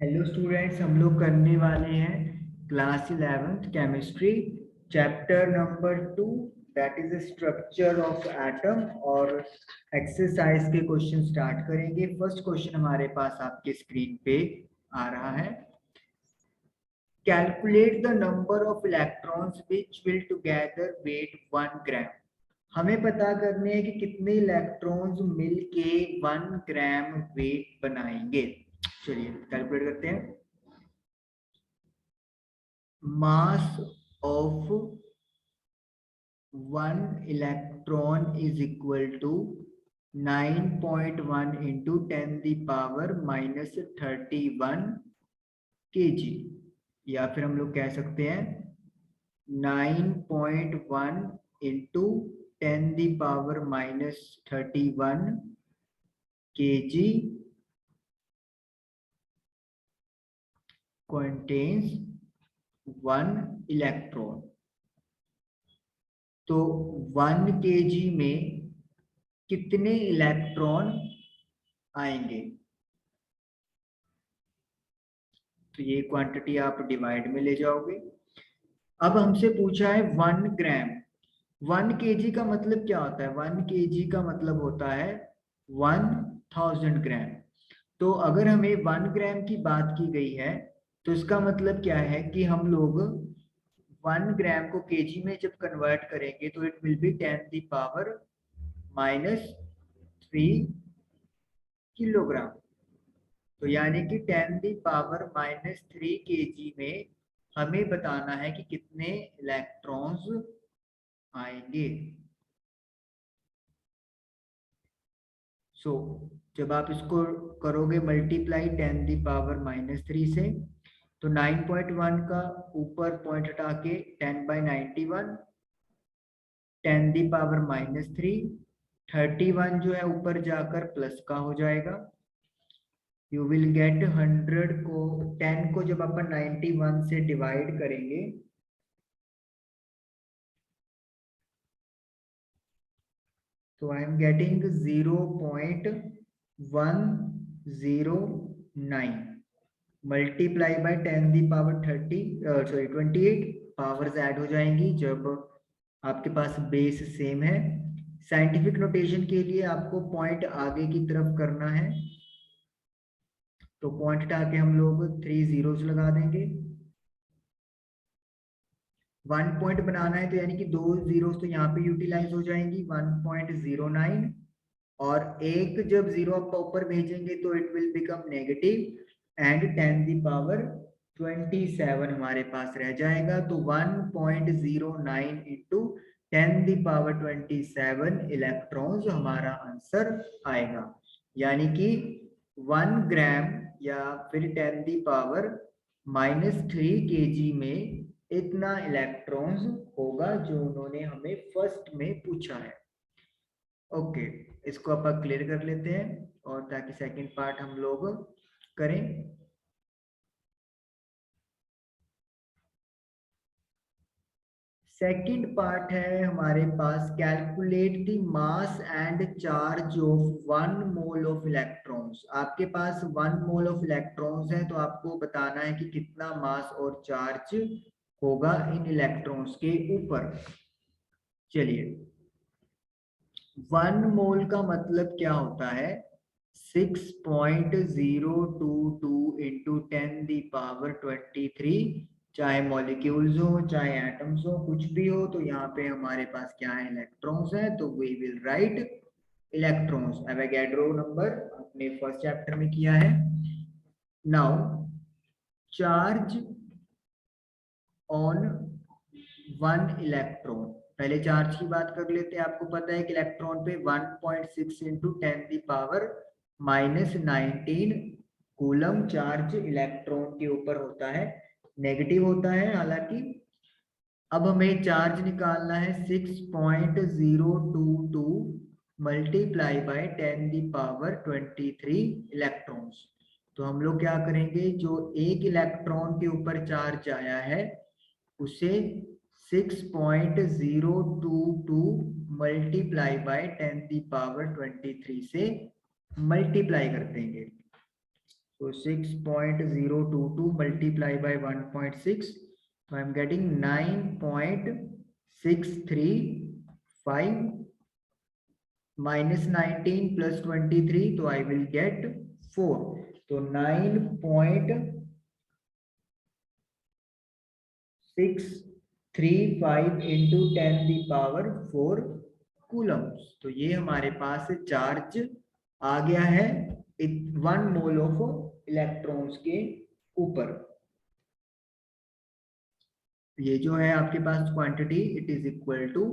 Hello students, हम लोग करने वाले हैं class 11th chemistry chapter number 2 that is structure of atom. और एक्सरसाइज के क्वेश्चन स्टार्ट करेंगे। फर्स्ट क्वेश्चन हमारे पास आपके स्क्रीन पे आ रहा है। Calculate the number of electrons which will together weight 1 gram. हमें पता करने हैं कि कितने इलेक्ट्रॉन्स मिलके 1 ग्राम वेट बनाएंगे। चलिए कैलकुलेट करते हैं। Mass of 1 electron is equal to 9.1 into 10⁻31 kg, या फिर हम लोग कह सकते हैं 9.1 इंटू 10⁻31 kg contains 1 इलेक्ट्रॉन। तो 1 kg में कितने इलेक्ट्रॉन आएंगे? तो ये क्वांटिटी आप डिवाइड में ले जाओगे। अब हमसे पूछा है 1 ग्राम। 1 kg का मतलब क्या होता है? 1 kg का मतलब होता है 1000 ग्राम। तो अगर हमें 1 ग्राम की बात की गई है तो इसका मतलब क्या है कि हम लोग 1 ग्राम को केजी में जब कन्वर्ट करेंगे तो इट विल बी 10⁻³ किलोग्राम। तो यानी कि 10⁻³ kg में हमें बताना है कि कितने इलेक्ट्रॉन्स आएंगे। सो जब आप इसको करोगे मल्टीप्लाई 10⁻³ से, तो 9.1 का ऊपर पॉइंट हटा के 10/91, 10⁻³ 31 जो है ऊपर जाकर प्लस का हो जाएगा। यू विल गेट 100 को 10 को जब अपन 91 से डिवाइड करेंगे तो I am getting 0.109 multiply by 10⁻30 powers add हो जाएंगी जब आपके पास बेस सेम है। साइंटिफिक नोटेशन के लिए आपको पॉइंट आगे की तरफ करना है, तो पॉइंट हटा के हम लोग 3 zeros लगा देंगे। 1 पॉइंट बनाना है तो यानी कि 2 zeros तो यहाँ पे यूटिलाइज हो जाएंगी, 1.09। और एक जब जीरो आप ऊपर भेजेंगे तो it will become negative and 10⁻27 हमारे पास रह जाएगा। तो 1.09 इंटू 10⁻27 इलेक्ट्रॉन्स हमारा आंसर आएगा। यानी कि 1 ग्राम या फिर 10⁻³ kg में इतना इलेक्ट्रॉन्स होगा जो उन्होंने हमें फर्स्ट में पूछा है। ओके, इसको अपन क्लियर कर लेते हैं और ताकि सेकंड पार्ट हम लोग करें। सेकंड पार्ट है हमारे पास, calculate the mass and charge of 1 mole of electrons. आपके पास 1 मोल ऑफ इलेक्ट्रॉन्स है तो आपको बताना है कि कितना मास और चार्ज होगा इन इलेक्ट्रॉन्स के ऊपर। चलिए, 1 मोल का मतलब क्या होता है? 6.022 इंटू 10⁻23। चाहे मॉलिक्यूल्स हो चाहे एटम्स हो कुछ भी हो, तो यहाँ पे हमारे पास क्या है? इलेक्ट्रॉन्स है, तो we will write electrons. Avogadro number आपने फर्स्ट चैप्टर में किया है। Now charge on 1 electron. पहले चार्ज की बात कर लेते हैं। आपको पता है कि इलेक्ट्रॉन पे 1.6 इंटू 10⁻⁻19 कूलम चार्ज इलेक्ट्रॉन के ऊपर होता है। नेगेटिव होता है हालांकि। अब हमें चार्ज निकालना है 6.022 मल्टीप्लाई बाय 10⁻23 इलेक्ट्रॉन्स। तो हम लोग क्या करेंगे, जो एक इलेक्ट्रॉन के ऊपर चार्ज आया है उसे 6.022 मल्टीप्लाई बाय 10⁻23 से मल्टीप्लाई कर देंगे। So 6.022 multiply by 1.6. So I'm getting 9.635 minus 19 plus 23. So I will get 4. So 9.635 into 10 the power 4 Coulomb's. तो ये हमारे पास चार्ज आ गया है 1 मोल ऑफ इलेक्ट्रॉन्स के ऊपर। ये जो है आपके पास quantity it is equal to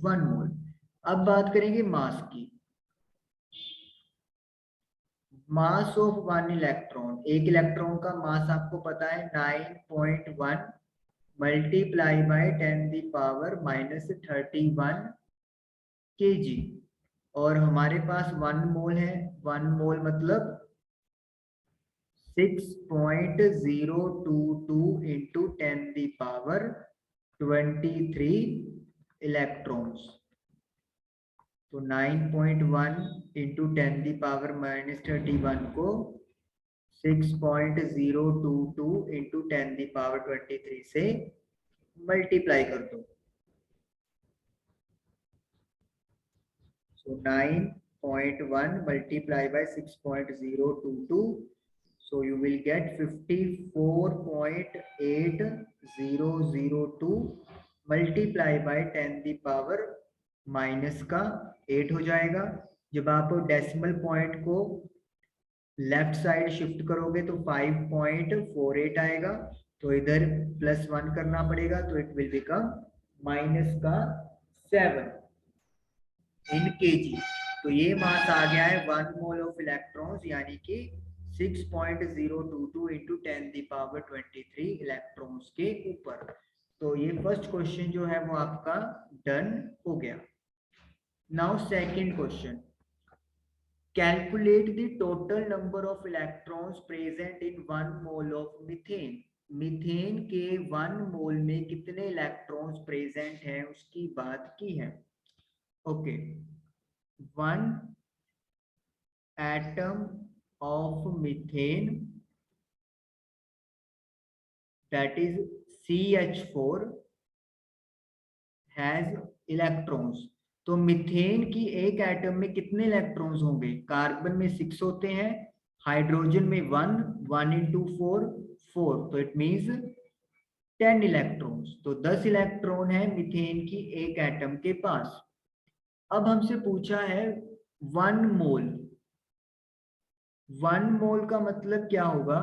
1 mole. अब बात करेंगे मास की। मास ऑफ 1 इलेक्ट्रॉन, एक इलेक्ट्रॉन का मास आपको पता है 9.1 multiply by 10 the power minus 31 kg, और हमारे पास 1 मोल है। 1 मोल मतलब 6.022 into 10 the power 23 इलेक्ट्रॉन्स। तो 9.1 into 10 the power minus 31 को 6.022 into 10 the power 23 से मल्टीप्लाई कर दो। So 9.1 multiply by 6.022. So you will get 54.8002 multiply by 10 the power minus का 8 हो जाएगा। जब आप डेसिमल पॉइंट को लेफ्ट साइड शिफ्ट करोगे तो 5.48 आएगा, तो इधर +1 करना पड़ेगा, तो इट विल बिकम माइनस का 7 इन केजी। तो ये मास आ गया है 1 मोल ऑफ इलेक्ट्रॉन्स, यानी कि 6.022 into 10 the power 23 इलेक्ट्रॉन्स के ऊपर। तो ये फर्स्ट क्वेश्चन जो है वो आपका डन हो गया। Now second question, calculate the total number of electrons present in 1 mole of methane. Methane के 1 मोल में कितने इलेक्ट्रॉन्स प्रेजेंट हैं उसकी बात की है। Okay, 1 atom of methane, that is CH4, has electrons। तो मीथेन की एक एटम में कितने इलेक्ट्रॉन्स होंगे? कार्बन में 6 होते हैं, हाइड्रोजन में 1 into 4 4, तो इट मींस 10 इलेक्ट्रॉन्स। तो 10 इलेक्ट्रॉन है मीथेन की एक एटम के पास। अब हमसे पूछा है 1 मोल। 1 मोल का मतलब क्या होगा?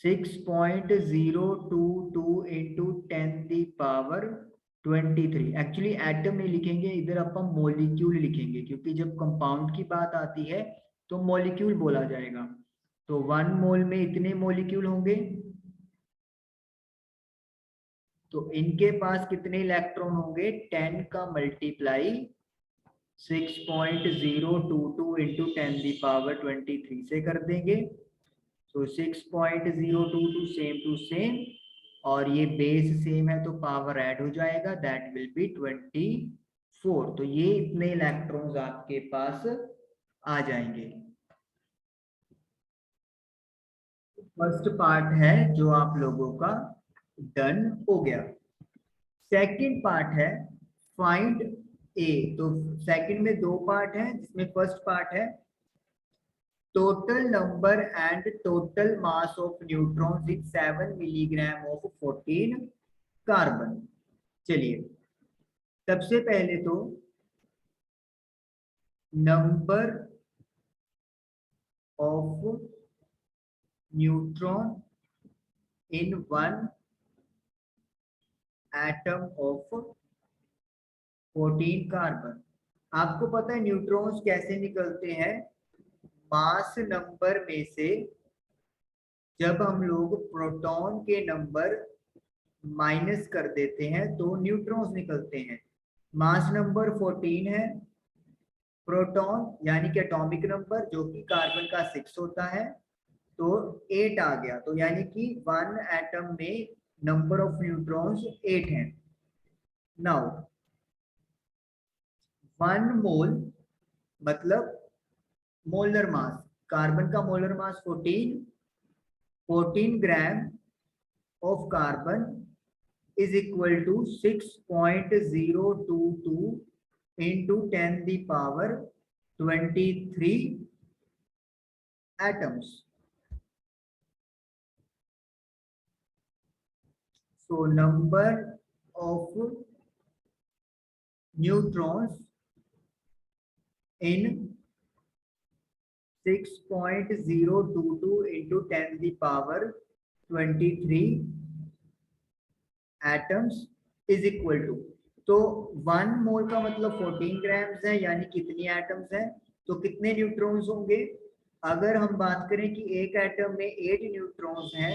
6.022 into 10 the power 23। Actually atom नहीं लिखेंगे इधर, अपन मॉलिक्यूल लिखेंगे, क्योंकि जब कंपाउंड की बात आती है तो मॉलिक्यूल बोला जाएगा। तो 1 मोल में इतने मॉलिक्यूल होंगे, तो इनके पास कितने इलेक्ट्रॉन होंगे? 10 का मल्टीप्लाई 6.022 into 10 the power 23 से कर देंगे। तो 6.022 सेम टू सेम, और ये बेस सेम है तो पावर ऐड हो जाएगा, दैट विल बी 24। तो ये इतने इलेक्ट्रॉन्स आपके पास आ जाएंगे। फर्स्ट पार्ट है जो आप लोगों का डन हो गया। सेकंड पार्ट है फाइंड ए। तो सेकंड में 2 पार्ट है, जिसमें फर्स्ट पार्ट है total number and total mass of neutrons in 7 milligram of 14 carbon. चलिए, सबसे पहले तो number of neutron in 1 atom of 14 carbon. आपको पता है न्यूट्रॉन्स कैसे निकलते हैं? मास नंबर में से जब हम लोग प्रोटॉन के नंबर माइनस कर देते हैं तो न्यूट्रॉन्स निकलते हैं। मास नंबर 14 है, प्रोटॉन यानी कि एटॉमिक नंबर जो कि कार्बन का 6 होता है, तो 8 आ गया। तो यानी कि 1 एटम में नंबर ऑफ न्यूट्रॉन्स 8 हैं। नाउ 1 मोल मतलब मोलर मास, कार्बन का molar mass 14, 14 gram of carbon is equal to 6.022 into 10 the power 23 atoms. So number of neutrons in 6.022 into 10 the power 23 atoms is equal to, तो 1 मोल का मतलब 14 grams है, यानी कितनी atoms हैं, तो कितने न्यूट्रॉन्स होंगे। अगर हम बात करें कि एक एटम में 8 न्यूट्रॉन्स हैं,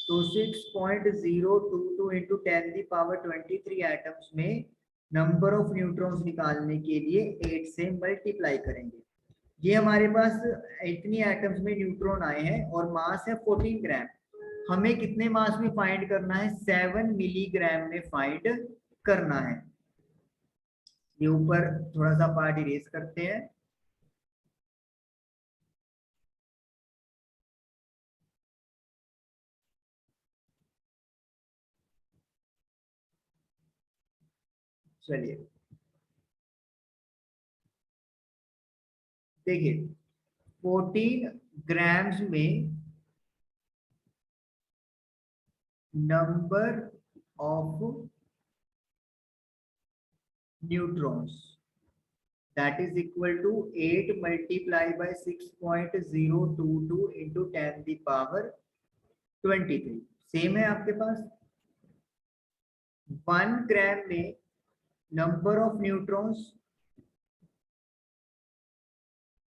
तो 6.022 इंटू 10 दी पावर 23 एटम्स में नंबर ऑफ न्यूट्रॉन्स निकालने के लिए 8 से मल्टीप्लाई करेंगे। ये हमारे पास इतनी एटम्स में न्यूट्रॉन आए हैं और मास है 14 ग्राम। हमें कितने मास में फाइंड करना है, 7 मिलीग्राम में फाइंड करना है। ये ऊपर थोड़ा सा पार्ट इरेज करते हैं। चलिए देखिए, 14 ग्राम्स में number of neutrons that is equal to 8 multiplied by 6.022 into 10 the power 23। Same है आपके पास। 1 ग्राम में नंबर ऑफ न्यूट्रॉन्स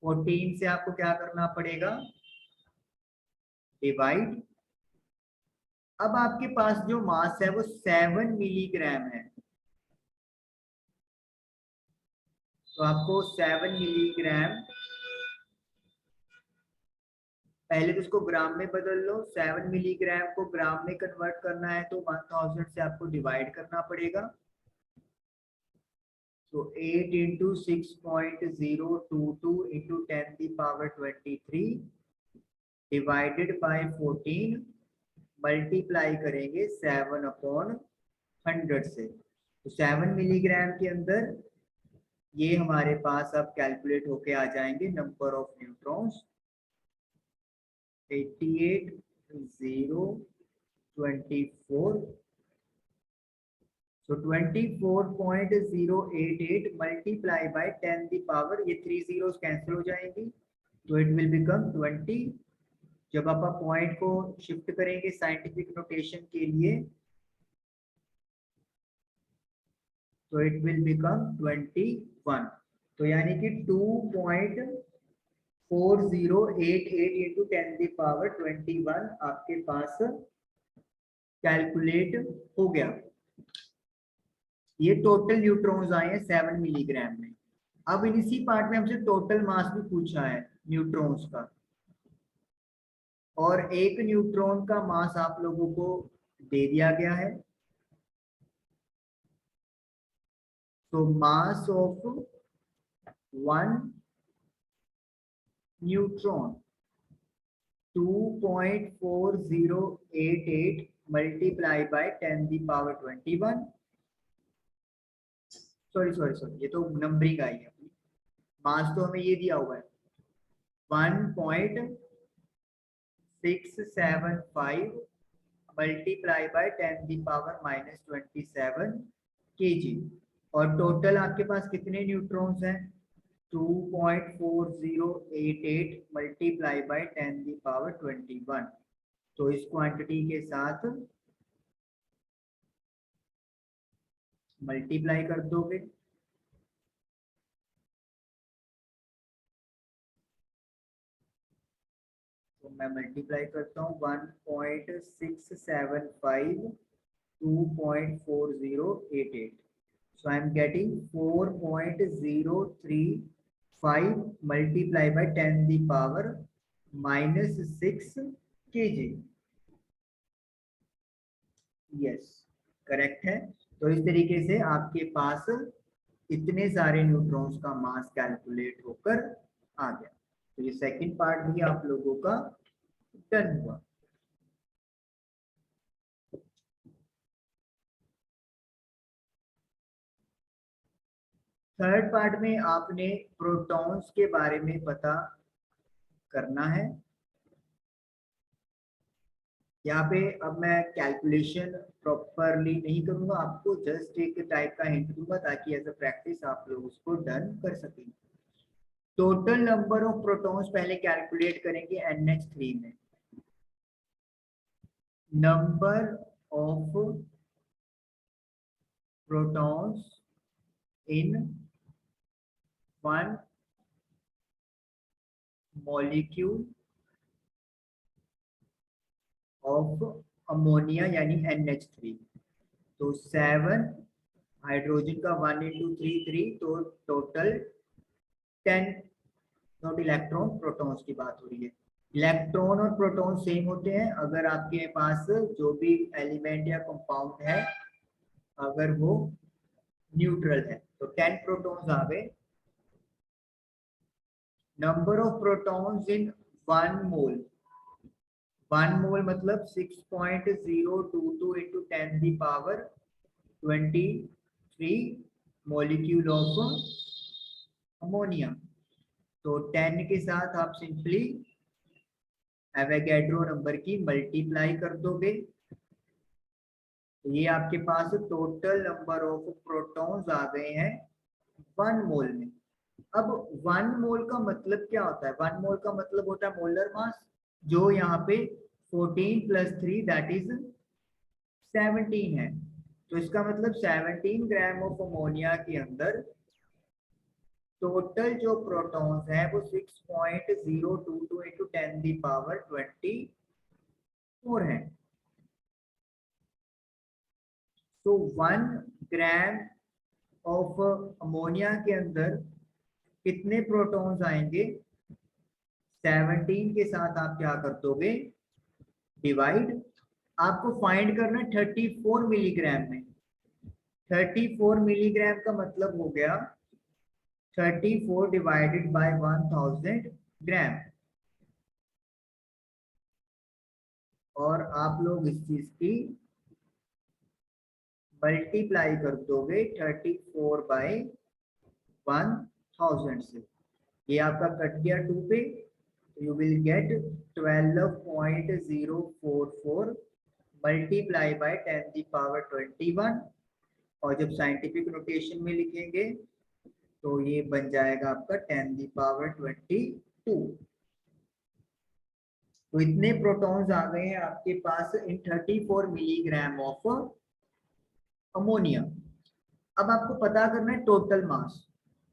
14 से आपको क्या करना पड़ेगा, डिवाइड। अब आपके पास जो मास है वो 7 मिलीग्राम है, तो आपको 7 मिलीग्राम, पहले तो इसको ग्राम में बदल लो। 7 मिलीग्राम को ग्राम में कन्वर्ट करना है तो 1000 से आपको डिवाइड करना पड़ेगा। तो 8 into 6.022 into 10 the power 23 divided by 14, multiply करेंगे 7/100 से। तो 7 मिलीग्राम के अंदर ये हमारे पास अब कैलकुलेट होके आ जाएंगे number of neutrons 88,024। So 24.088 multiply by 10 the power, ये 3 zeros कैंसिल हो जाएंगी, तो इट विल बिकम 20। जब आप पॉइंट को शिफ्ट करेंगे साइंटिफिक नोटेशन के लिए, तो इट विल बिकम 21। तो यानी कि 2.4088 इंटू 10 दी पावर 21 आपके पास कैलकुलेट हो गया। ये टोटल न्यूट्रॉन्स आए हैं 7 मिलीग्राम में। अब इसी पार्ट में हमसे टोटल मास भी पूछा है न्यूट्रॉन्स का, और एक न्यूट्रॉन का मास आप लोगों को दे दिया गया है। तो मास of 1 neutron 2.4088 multiply by 10 the power 21। Sorry, ये तो नंबरिंग आई है, मास तो हमें ये दिया हुआ है 1.675 multiply by 10 the power -27 kg। और टोटल आपके पास कितने न्यूट्रॉन्स हैं, 2.4088 मल्टीप्लाई बाय 10 दी पावर 21। तो इस क्वांटिटी के साथ मल्टीप्लाई कर दोगे, तो मैं मल्टीप्लाई करता हूँ 1.675 2.4088, so I am getting 4.035 multiplied by 10 the power -6 kg। Yes, correct है। तो इस तरीके से आपके पास इतने सारे न्यूट्रॉन्स का मास कैलकुलेट होकर आ गया। तो ये सेकंड पार्ट भी आप लोगों का डन हुआ। थर्ड पार्ट में आपने प्रोटॉन्स के बारे में पता करना है। यहाँ पे अब मैं कैलकुलेशन प्रॉपरली नहीं करूंगा, आपको जस्ट एक टाइप का हिंट दूंगा ताकि एज अ प्रैक्टिस आप लोग उसको डन कर सकें। टोटल नंबर ऑफ प्रोटॉन्स पहले कैलकुलेट करेंगे NH3 में। Number of protons in one molecule of ammonia यानी NH3। तो 7 हाइड्रोजन का 1 into 3 3, तो टोटल 10 नॉट इलेक्ट्रॉन प्रोटॉन्स की बात हो रही है। इलेक्ट्रॉन और प्रोटॉन सेम होते हैं अगर आपके पास जो भी एलिमेंट या कंपाउंड है अगर वो न्यूट्रल है। तो 10 प्रोटॉन्स आ गए। नंबर ऑफ प्रोटॉन्स इन 1 मोल, 1 मोल मतलब 6.022 into 10 the power 23 molecule of ammonia. तो 10 के साथ आप सिंपली एवोगैड्रो नंबर की मल्टीप्लाई कर दोगे, तो ये आपके पास टोटल नंबर ऑफ प्रोटॉन्स आ गए हैं 1 मोल में। अब 1 मोल का मतलब क्या होता है? 1 मोल का मतलब होता है मोलर मास, जो यहाँ पे 14 + 3 दैट इज 17 है। तो इसका मतलब 17 ग्राम ऑफ अमोनिया के अंदर टोटल जो प्रोटॉन्स है वो 6.022 into 10 the power 24 है। तो 1 ग्राम ऑफ अमोनिया के अंदर कितने प्रोटॉन्स आएंगे? 17 के साथ आप क्या कर दोगे? डिवाइड। आपको फाइंड करना है 34 मिलीग्राम में। 34 मिलीग्राम का मतलब हो गया 34 डिवाइडेड बाय 1000 ग्राम। और आप लोग इस चीज की मल्टीप्लाई कर दोगे 34 बाय 1000 से। ये आपका कट गया 2 पे, you will get 12.044 multiply by 10 की पावर 21। और जब साइंटिफिक नोटेशन में लिखेंगे तो ये बन जाएगा आपका 10 की पावर 22। तो इतने प्रोटॉन्स आ गए हैं आपके पास इन 34 मिलीग्राम ऑफ अमोनिया। अब आपको पता करना है टोटल मास।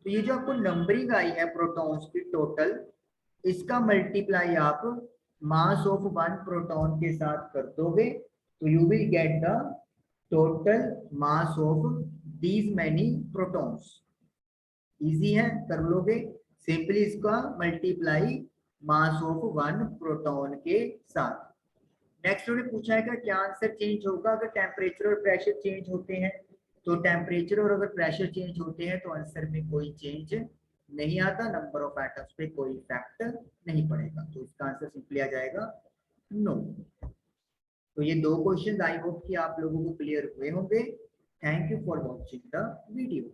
तो ये जो आपको नंबरिंग आई है प्रोटॉन्स की टोटल, इसका मल्टीप्लाई आप मास ऑफ 1 प्रोटॉन के साथ कर दोगे, तो you will get the total mass of these many protons. Easy है, कर लोगे सिंपली इसका मल्टीप्लाई मास ऑफ 1 प्रोटॉन के साथ। नेक्स्ट उन्होंने पूछा है कि क्या आंसर चेंज होगा अगर टेम्परेचर और प्रेशर चेंज होते हैं? तो टेम्परेचर और अगर प्रेशर चेंज होते हैं तो आंसर में कोई चेंज नहीं आता, नंबर ऑफ एटम्स पे कोई इफेक्ट नहीं पड़ेगा। तो इसका आंसर सिंपली आ जाएगा नो। तो ये 2 क्वेश्चन आई होप कि आप लोगों को क्लियर हुए होंगे। Thank you for watching the video.